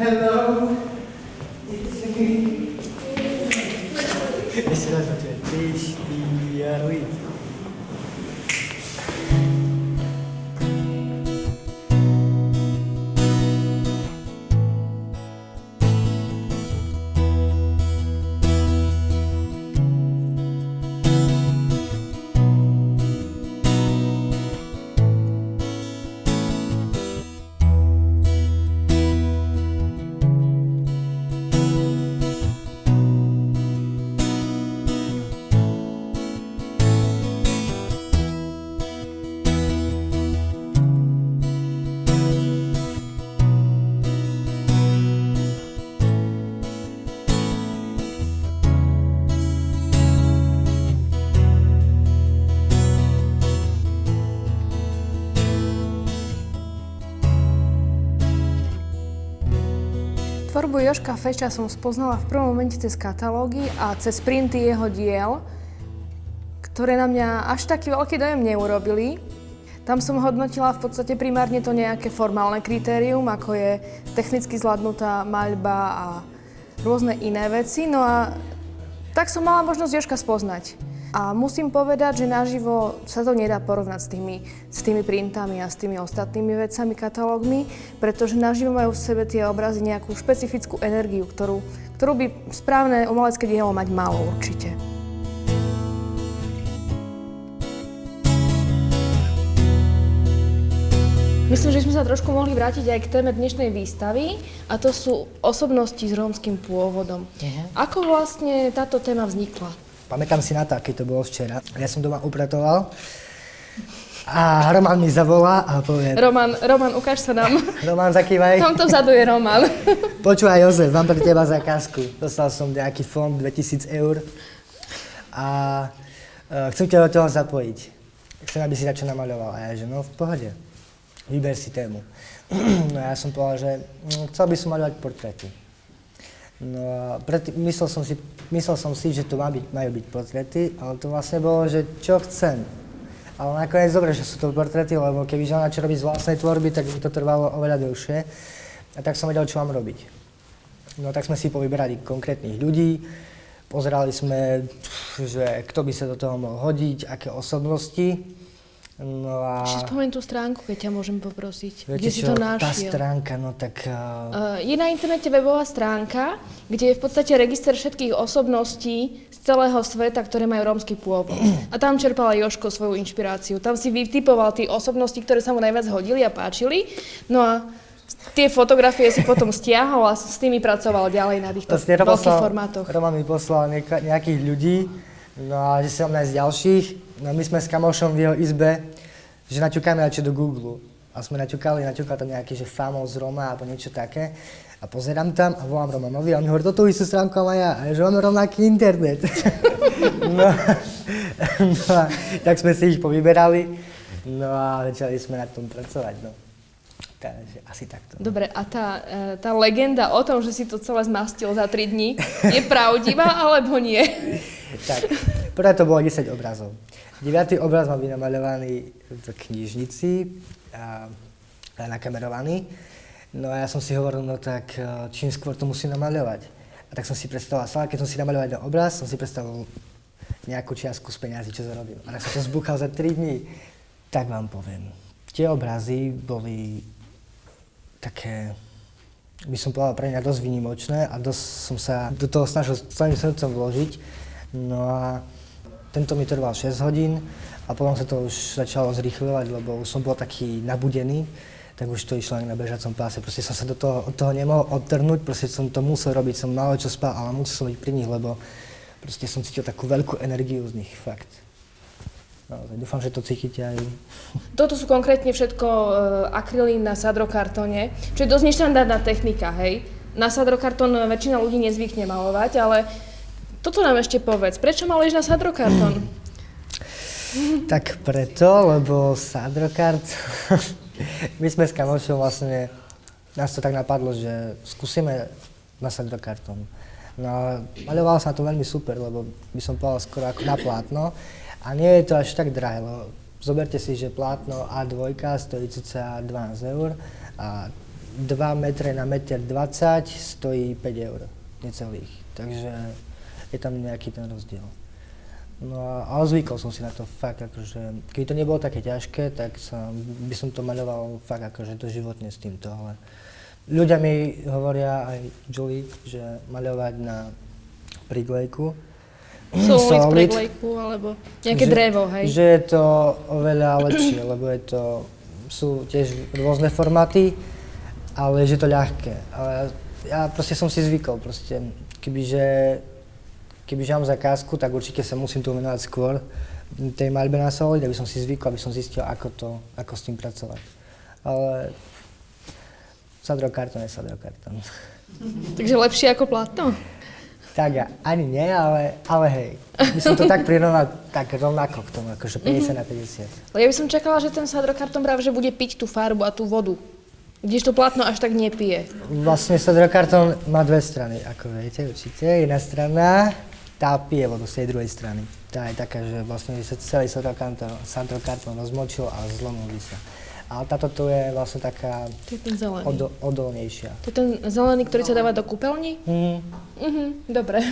Hello, it's me. Ešte raz počujem. 3, 4, Tvorbu Jožka Feča som spoznala v prvom momente cez katalógy a cez printy jeho diel, ktoré na mňa až taký veľký dojem neurobili. Tam som hodnotila v podstate primárne to nejaké formálne kritérium, ako je technicky zvládnutá maľba a rôzne iné veci. No a tak som mala možnosť Jožka spoznať. A musím povedať, že naživo sa to nedá porovnať s tými printami a s tými ostatnými vecami, katalógmi, pretože naživo majú v sebe tie obrazy nejakú špecifickú energiu, ktorú by správne umelecké dielo mať malo určite. Myslím, že sme sa trošku mohli vrátiť aj k téme dnešnej výstavy, a to sú osobnosti s rómskym pôvodom. Ako vlastne táto téma vznikla? Pamätám si na to, aké to bolo včera. Ja som doma upratoval a Roman mi zavolá a povie... Roman, ukáž sa nám. Roman, zakývaj. Tamto vzadu je Roman. Počúvaj, Jozef, mám pre teba zákazku. Dostal som nejaký fond 2000 eur a chcem ťa do toho zapojiť. Chcem, aby si radšej namaľoval. A ja, že no, v pohode. Vyber si tému. No a ja som povedal, že chcel by som maľovať portréty. No a myslel som si, že to majú byť portréty, ale to vlastne bolo, že čo chcem. Ale nakoniec dobre, že sú to portréty, lebo keby žena čo robiť z vlastnej tvorby, tak by to trvalo oveľa dlhšie. A tak som vedel, čo mám robiť. No tak sme si povyberali konkrétnych ľudí, pozerali sme, že kto by sa do toho mohol hodiť, aké osobnosti. No a... Ešte spomeň tú stránku, keď ťa môžem poprosiť. Viete kde si to našiel? Tá stránka, no tak... Je na internete webová stránka, kde je v podstate register všetkých osobností z celého sveta, ktoré majú rómsky pôvod. A tam čerpala Jožko svoju inšpiráciu. Tam si vytipoval tie osobnosti, ktoré sa mu najviac hodili a páčili. No a tie fotografie si potom stiahol a s tými pracoval ďalej na týchto veľkých formátoch. Roman mi poslal nejakých ľudí, no a že si mám nájsť ďalších. No my sme s kamošom v jeho izbe, že naťukáme radšej do Google. A sme naťukal tam nejaký, že Famos Roma alebo niečo také. A pozerám tam a volám Romanovi a on mi hovorí, toto istú stránku mám aj ja, a že máme rovnaký internet. no a tak sme si ich povyberali, no a začali sme na tom pracovať, no. Takže asi takto. Dobre, a tá legenda o tom, že si to celé zmastil za 3 dní, je pravdivá alebo nie? Tak, prvé to bolo 10 obrazov. 9. obraz mám vynamaľovaný v knižnici a nakamerovaný. No a ja som si hovoril, no tak čím skôr to musím namaľovať. A tak som si predstavoval, keď som si namaľoval ten obraz, som si predstavoval nejakú čiastku z peňazí, čo zarobil. A tak som to zbúchal za 3 dní. Tak vám poviem, tie obrazy boli také, by som povedal, pre mňa dosť výnimočné a dosť som sa do toho snažil celým srdcom vložiť. No a tento mi trval 6 hodín a potom sa to už začalo zrýchľovať, lebo už som bol taký nabudený, tak už to išlo aj na bežacom páse. Proste som sa od toho nemohol odtrhnúť, proste som to musel robiť, som málo čo spal, ale musel som byť pri nich, lebo proste som cítil takú veľkú energiu z nich, fakt. No, dúfam, že to cítite aj vy. Toto sú konkrétne všetko akrylín na sadrokartóne, čo je dosť neštandardná technika, hej? Na sadrokartón väčšina ľudí nezvykne malovať, ale toto nám ešte povedz, prečo maluješ na sadrokartón? Tak preto, lebo sadrokartón... My sme s kamošom vlastne, nás to tak napadlo, že skúsime na sadrokartón. No a maľovalo sa to veľmi super, lebo by som povedal skoro ako na plátno. A nie je to až tak drahé, lebo zoberte si, že plátno A2 stojí cca 12 eur a 2 metre na 1,20 m stojí 5 eur, necelých. Takže je tam nejaký ten rozdiel. No ale zvykol som si na to fakt, akože, keby to nebolo také ťažké, tak by som to maľoval fakt akože doživotne s týmto, ale ľudia mi hovoria, aj Julie, že maľovať na priglejku, Solid priglejku, alebo nejaké drevo, hej? Že je to oveľa lepšie, lebo sú tiež rôzne formáty, ale je to ľahké. Ale ja proste som si zvykol, proste, kebyže mám zakázku, tak určite sa musím tu venovať skôr tej maľbe na solid, aby som si zvykol, aby som zistil, ako s tým pracovať. Ale sadrokartón je sadrokartón. Takže lepšie ako plátno? Tak ani nie, ale hej. By som to tak prirovnal tak rovnako k tomu, akože 50 na 50. Ja by som čakala, že ten sadrokartón práve že bude piť tú farbu a tú vodu. Kdežto plátno až tak nepije. Vlastne sadrokartón má dve strany, ako viete určite. Jedna strana, tá pije vodu z tej druhej strany. Tá je taká, že vlastne sa celý sadrokartón rozmočil a zlomil by sa. A táto tu je vlastne taká odolnejšia. To je ten zelený, ktorý sa dáva do kúpeľní? Dobre.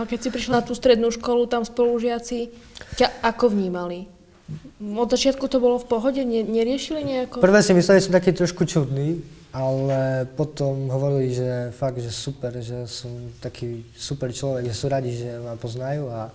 Keď si prišla na tú strednú školu, tam spolužiaci ťa ako vnímali? Od začiatku to bolo v pohode? Neriešili nejako? Prvé si mysleli, že som taký trošku čudný, ale potom hovorili, že fakt, že super, že som taký super človek, že sú radi, že ma poznajú a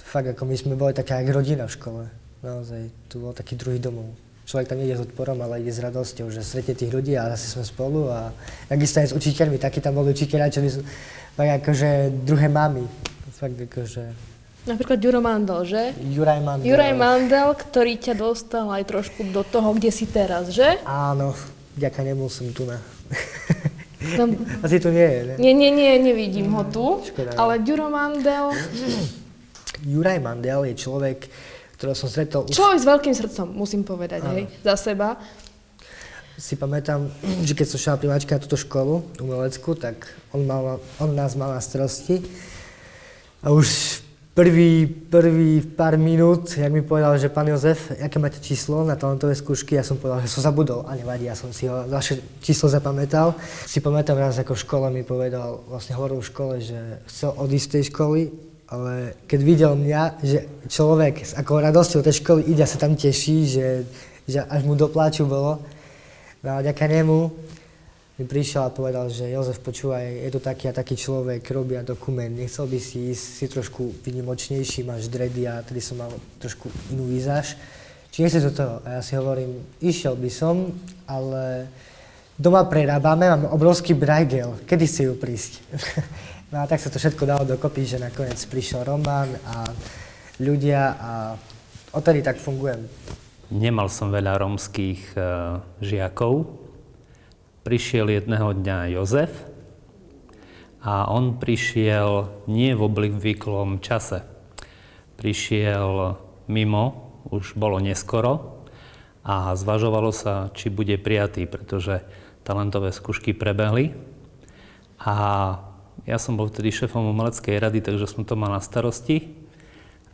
fakt ako my sme boli taká jak rodina v škole. Naozaj, tu bol taký druhý domov. Človek tam ide s odporom, ale ide s radosťou, že stretne tých ľudí a zase sme spolu a takisto aj s učiteľmi, takí tam boli učiteľia, čo by sú tak akože druhé mamy. Fakt akože... Napríklad Ďuro Mandl, že? Juraj Mandl. Juraj Mandl, ktorý ťa dostal aj trošku do toho, kde si teraz, že? Áno, vďaka nemu som tu na... Asi tu nie je, ne? Nie, nevidím ho tu, škoda, ale Ďuro Mandl... Juraj Mandl je človek, ktorého som stretol... Človek s veľkým srdcom, musím povedať, hej, za seba. Si pamätám, že keď som šiel na primáčka na túto školu umeleckú, tak on nás mal na starosti. A už prvý pár minút, jak mi povedal, že pán Jozef, aké máte číslo na talentové skúšky, ja som povedal, že som zabudol. A nevadí, ja som si ho vaše číslo zapamätal. Si pamätám raz, ako v škole mi povedal, vlastne hovoril v škole, že chcel odísť z tej školy, ale keď videl mňa, že človek s akou radosťou tej školy ide a sa tam teší, že až mu dopláču bolo. No a vďaka nemu mi prišiel a povedal, že Jozef, počúvaj, je tu taký a taký človek, robia dokument, nechcel by si ísť, si trošku výnimočnejší, máš dredy a tedy som mal trošku inú výzaž. Či nechceš do toho? A ja si hovorím, išiel by som, ale doma prerábame, máme obrovský brajgel, kedy si ju prísť? No a tak sa to všetko dalo dokopy, že nakoniec prišiel Roman a ľudia a odtedy tak fungujem. Nemal som veľa rómskych žiakov. Prišiel jedného dňa Jozef a on prišiel nie v obvyklom čase. Prišiel mimo, už bolo neskoro a zvažovalo sa, či bude prijatý, pretože talentové skúšky prebehli. A ja som bol vtedy šéfom umeleckej rady, takže som to mal na starosti.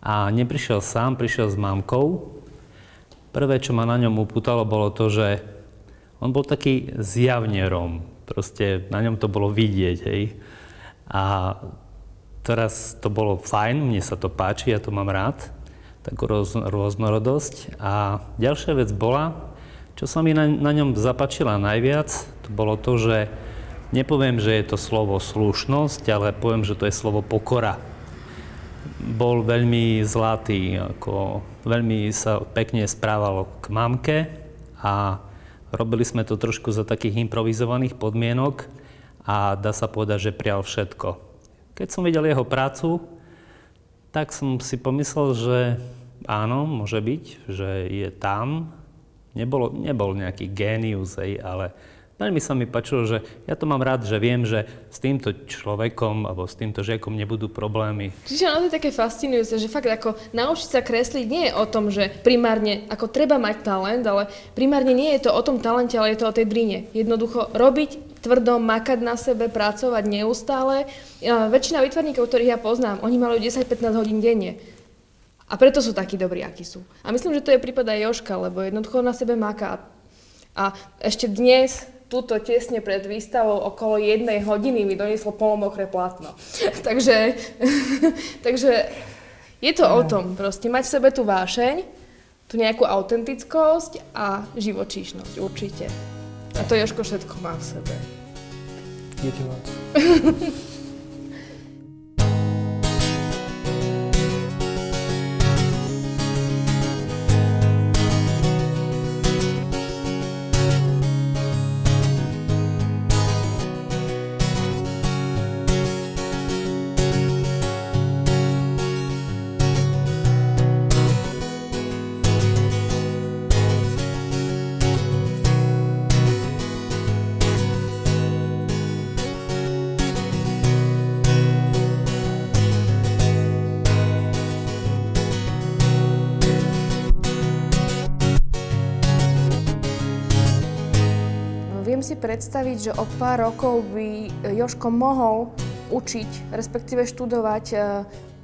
A neprišiel sám, prišiel s mámkou. prvé, čo ma na ňom upútalo, bolo to, že on bol taký zjavne Róm. Proste na ňom to bolo vidieť, hej. A teraz to bolo fajn, mne sa to páči, ja to mám rád, takú rôznorodosť. A ďalšia vec bola, čo sa mi na ňom zapáčila najviac, to bolo to, že nepoviem, že je to slovo slušnosť, ale poviem, že to je slovo pokora. Bol veľmi zlatý, veľmi sa pekne správal k mamke a robili sme to trošku za takých improvizovaných podmienok a dá sa povedať, že prial všetko. Keď som videl jeho prácu, tak som si pomyslel, že áno, môže byť, že je tam. Nebol nejaký génius, ale veľmi sa mi páčilo, že ja to mám rád, že viem, že s týmto človekom alebo s týmto žiakom nebudú problémy. Čiže ono je také fascinujúce, že fakt ako naučiť sa kresliť nie je o tom, že primárne ako treba mať talent, ale primárne nie je to o tom talente, ale je to o tej drine. Jednoducho robiť tvrdo, makať na sebe, pracovať neustále. Väčšina výtvarníkov, ktorých ja poznám, oni majú 10-15 hodín denne. A preto sú takí dobrí, akí sú. A myslím, že to je prípad aj Jožka, lebo jednoducho na sebe maká. A ešte dnes tuto tesne pred výstavou okolo 1 hodiny mi donieslo polomokré plátno. takže je to o tom proste mať v sebe tú vášeň, tú nejakú autentickosť a živočíšnosť určite. A to Jožko všetko má v sebe. Díky moc. Viem si predstaviť, že o pár rokov by Jožko mohol učiť, respektíve študovať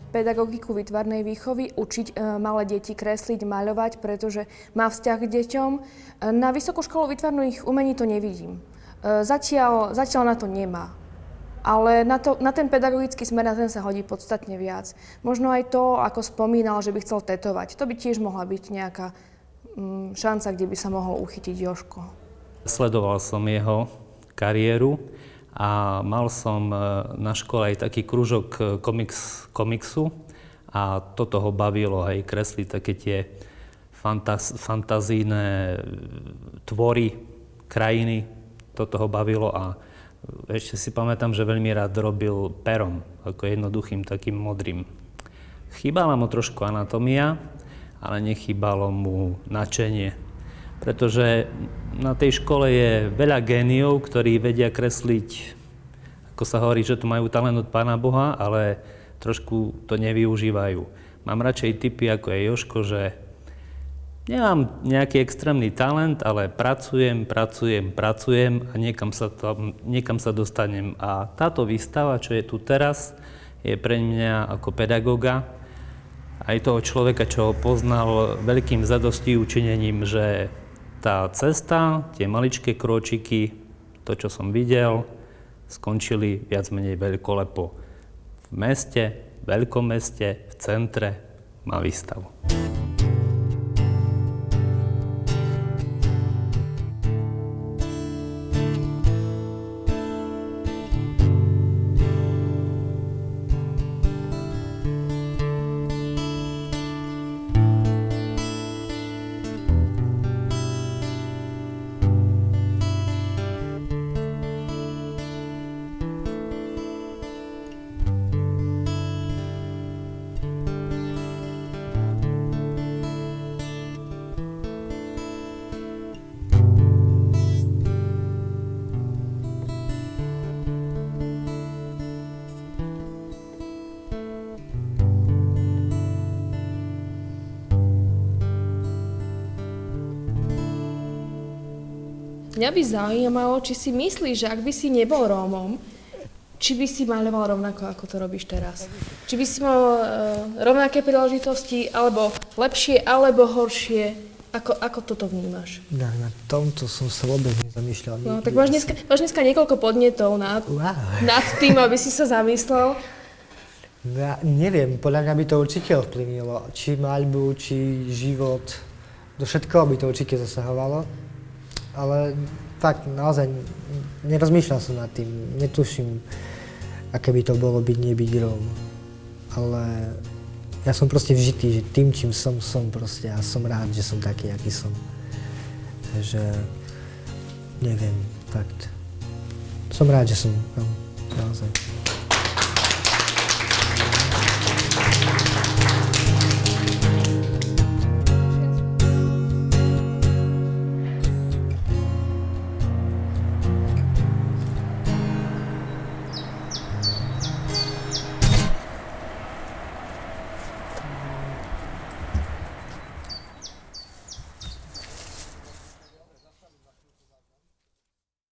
pedagogiku výtvarnej výchovy, učiť malé deti kresliť, maľovať, pretože má vzťah k deťom. Na Vysokú školu výtvarných umení to nevidím. Zatiaľ na to nemá. Ale na ten pedagogický smer, na ten sa hodí podstatne viac. Možno aj to, ako spomínal, že by chcel tetovať. To by tiež mohla byť nejaká šanca, kde by sa mohol uchytiť Jožko. Sledoval som jeho kariéru a mal som na škole aj taký krúžok komiksu a toto ho bavilo, hej, kresliť také tie fantazíne tvory, krajiny, toto ho bavilo a ešte si pamätám, že veľmi rád robil perom, ako jednoduchým takým modrým. Chýbala mu trošku anatómia, ale nechýbalo mu nadšenie. Pretože na tej škole je veľa géniov, ktorí vedia kresliť, ako sa hovorí, že to majú talent od Pána Boha, ale trošku to nevyužívajú. Mám radšej typy, ako je Jožko, že nemám nejaký extrémny talent, ale pracujem a niekam sa dostanem. A táto výstava, čo je tu teraz, je pre mňa ako pedagóga, aj toho človeka, čo ho poznal, veľkým zadostiučinením, že tá cesta, tie maličké krôčiky, to, čo som videl, skončili viac menej veľkolepo. V meste, veľkom meste, v centre má výstavu. Mňa by zaujímalo, či si myslíš, že ak by si nebol Rómom, či by si maľoval rovnako, ako to robíš teraz? Či by si mal rovnaké príležitosti, alebo lepšie, alebo horšie? Ako toto vnímaš? Na tomto som sa vôbec nezamýšľal. No, tak máš dneska niekoľko podnetov nad tým, aby si sa zamyslel. Ja neviem, podľa mňa by to určite ovplyvnilo. Či maľbu, či život, do všetkoho by to určite zasahovalo. Ale fakt, naozaj, nerozmýšľal som nad tým, netuším, aké by to bolo byť, nebyť Róm. Ale ja som proste vžitý, že tým, čím som proste a som rád, že som taký, aký som. Takže, neviem, fakt. Som rád, že som Róm, naozaj.